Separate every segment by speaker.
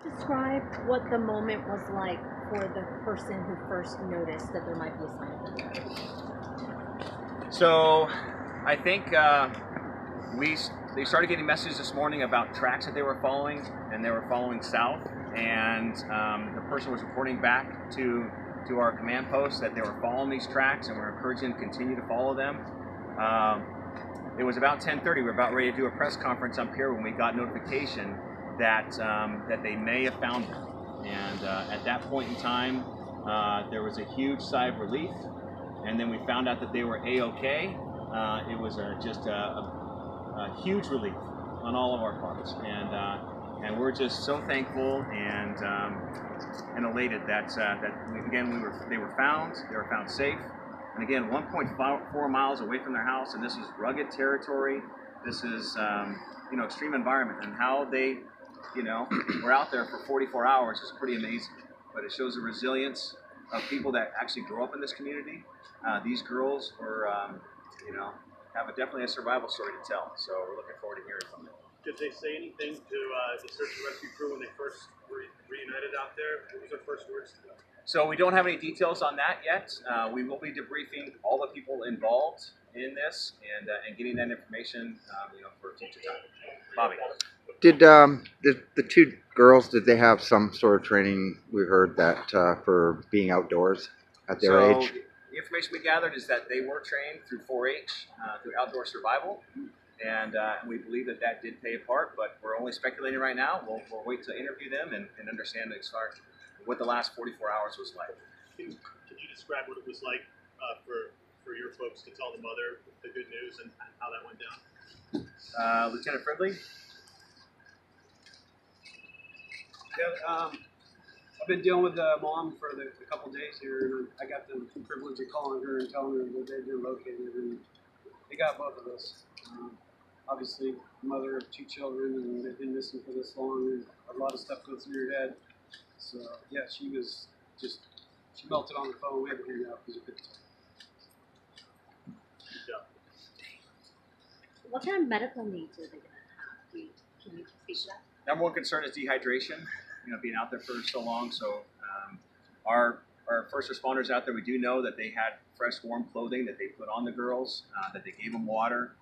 Speaker 1: Describe what the moment was like for the person who first noticed that there might be a sign.
Speaker 2: So I think they started getting messages this morning about tracks that they were following, and they were following south. And the person was reporting back to our command post that they were following these tracks, and we're encouraging them to continue to follow them. It was about 10:30. We were about ready to do a press conference up here when we got notification that they may have found them. And at that point in time, there was a huge sigh of relief. And then we found out that they were A-OK. It was just a huge relief on all of our parts, and we're just so thankful and elated that they were found safe, and again 1.4 miles away from their house, and this is rugged territory. This is extreme environment, and how they were out there for 44 hours is pretty amazing. But it shows the resilience of people that actually grow up in this community. These girls were, have definitely a survival story to tell. So we're looking forward to hearing from them.
Speaker 3: Did they say anything to the search and rescue crew when they first reunited out there? What was their first words to them?
Speaker 2: So we don't have any details on that yet. We will be debriefing all the people involved in this and getting that information, for future time. Bobby.
Speaker 4: Did the two girls, did they have some sort of training? We heard that for being outdoors at their age.
Speaker 2: The information we gathered is that they were trained through 4-H, through outdoor survival, and we believe that did play a part, but we're only speculating right now. We'll wait to interview them and understand what the last 44 hours was like.
Speaker 3: Can you describe what it was like for your folks to tell the mother the good news and how that went down?
Speaker 2: Lieutenant Fridley?
Speaker 5: Yeah, I've been dealing with mom for a couple days here, and I got the privilege of calling her and telling her that they've been located, and they got both of us. Obviously, mother of 2 children, and they've been missing for this long, and a lot of stuff goes through your head. So, yeah, she melted on the phone. We had to hang up because we couldn't talk.
Speaker 1: What kind of medical needs are they going to have? Can you speak to that?
Speaker 2: Number one concern is dehydration. Being out there for so long. So our first responders out there, we do know that they had fresh, warm clothing that they put on the girls, that they gave them water,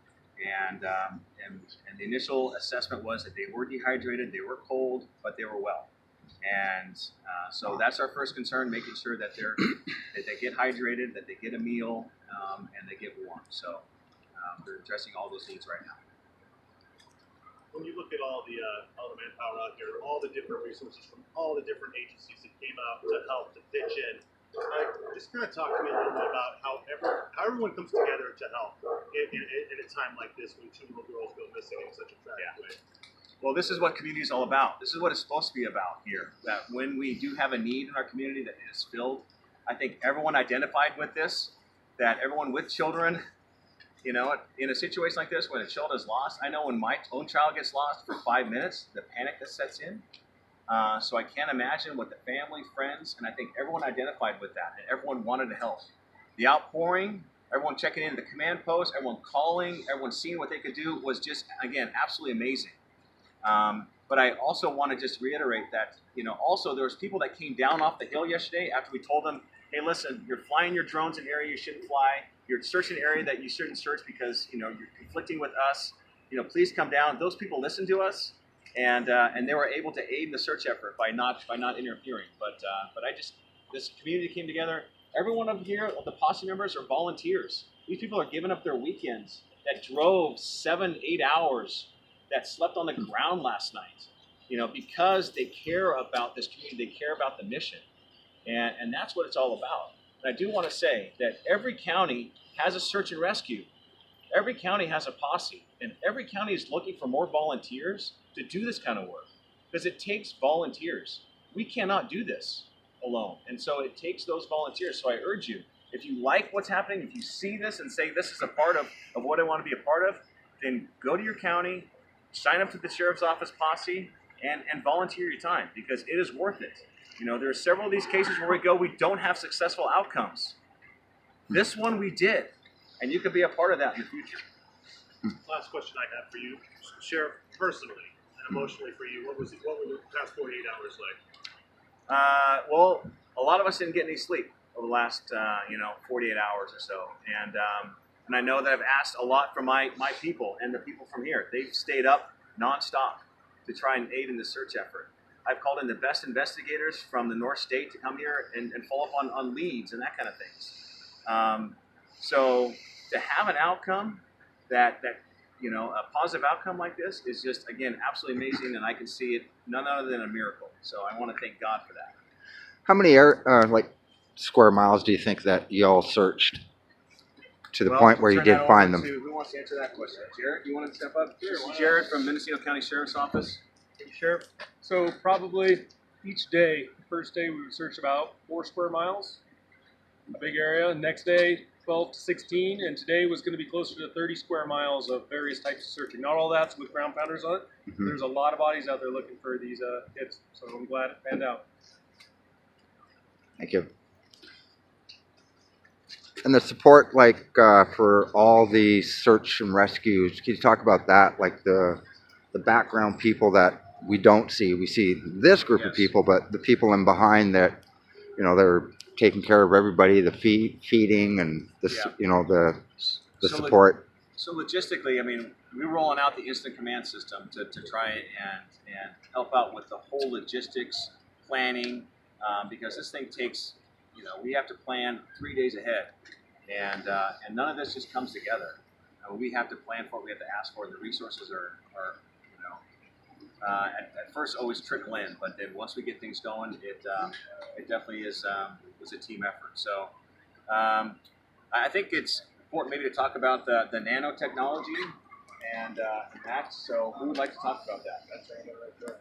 Speaker 2: and the initial assessment was that they were dehydrated, they were cold, but they were well. And so that's our first concern, making sure that they get hydrated, that they get a meal, and they get warm. So they're addressing all those needs right now.
Speaker 3: When you look at all the manpower out here, all the different resources from all the different agencies that came out to help, to pitch in, just kind of talk to me a little bit about how everyone comes together to help in a time like this when 2 little girls go missing in such a tragic way.
Speaker 2: Well, this is what community is all about. This is what it's supposed to be about here. That when we do have a need in our community that is filled, I think everyone identified with this, that everyone with children, in a situation like this, when a child is lost, I know when my own child gets lost for 5 minutes, the panic that sets in. So I can't imagine what the family, friends, and I think everyone identified with that, and everyone wanted to help. The outpouring, everyone checking in at the command post, everyone calling, everyone seeing what they could do was just, again, absolutely amazing. But I also want to just reiterate that, also there was people that came down off the hill yesterday after we told them, hey, listen, you're flying your drones in an area you shouldn't fly. You're searching an area that you shouldn't search because, you're conflicting with us. Please come down. Those people listened to us, and they were able to aid in the search effort by not interfering. But this community came together. Every one of here, the posse members are volunteers. These people are giving up their weekends that drove 7-8 hours, that slept on the ground last night, because they care about this community, they care about the mission. And that's what it's all about. And I do want to say that every county has a search and rescue. Every county has a posse, and every county is looking for more volunteers to do this kind of work, because it takes volunteers. We cannot do this alone, and so it takes those volunteers. So I urge you, if you like what's happening, if you see this and say this is a part of what I want to be a part of, then go to your county, sign up to the sheriff's office posse, and volunteer your time, because it is worth it. There are several of these cases where we don't have successful outcomes. This one we did, and you could be a part of that in the future.
Speaker 3: Last question I have for you, Sheriff, personally, and emotionally for you? What were the past 48 hours like?
Speaker 2: Well, a lot of us didn't get any sleep over the last 48 hours or so, and I know that I've asked a lot from my people and the people from here. They've stayed up nonstop to try and aid in the search effort. I've called in the best investigators from the North State to come here and follow up on leads and that kind of things. So to have an outcome that a positive outcome like this is just, again, absolutely amazing, and I can see it none other than a miracle. So I want to thank God for that.
Speaker 4: How many square miles do you think that y'all searched to the point where you
Speaker 2: Turn
Speaker 4: did
Speaker 2: that
Speaker 4: find
Speaker 2: over
Speaker 4: them?
Speaker 2: to, who wants to answer that question? Jared, you want to step up? This is Jared from Mendocino County Sheriff's Office.
Speaker 6: Sheriff. So probably each day, first day we would search about 4 square miles, a big area. Next day, 12 to 16, and today was going to be closer to 30 square miles of various types of searching. Not all that's with ground pounders on it.
Speaker 4: Mm-hmm.
Speaker 6: There's a lot of bodies out there looking for these kids, so I'm glad it panned out.
Speaker 4: Thank you. And the support, for all the search and rescues, can you talk about that? Like the background people that we don't see. We see this group of people, but the people in behind that, they're taking care of everybody, the feeding and the support.
Speaker 2: So logistically, I mean, we're rolling out the instant command system to try and help out with the whole logistics planning, because this thing takes, we have to plan 3 days ahead, and none of this just comes together. We have to plan for it. We have to ask for it. The resources are at first always trickle in, but then once we get things going, it definitely is a team effort. So I think it's important maybe to talk about the nanotechnology and that. So who would like to talk about that?